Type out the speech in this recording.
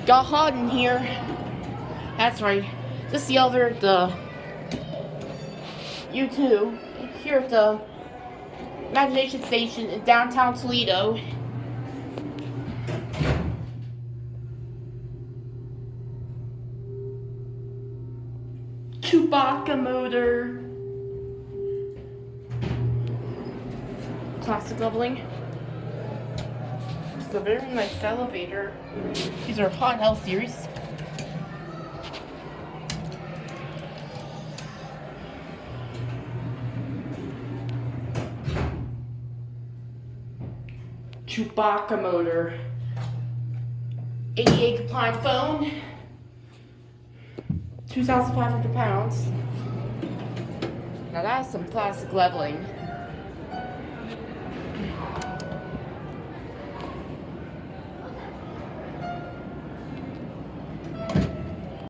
Got Haughton here. That's right. This is the other, the U2 here at the Imagination Station in downtown Toledo. Chewbacca motor. Classic leveling. It's a very nice elevator. These are Hot House series. Chewbacca motor. ADA compliant phone. 2,500 pounds. Now that's some classic leveling.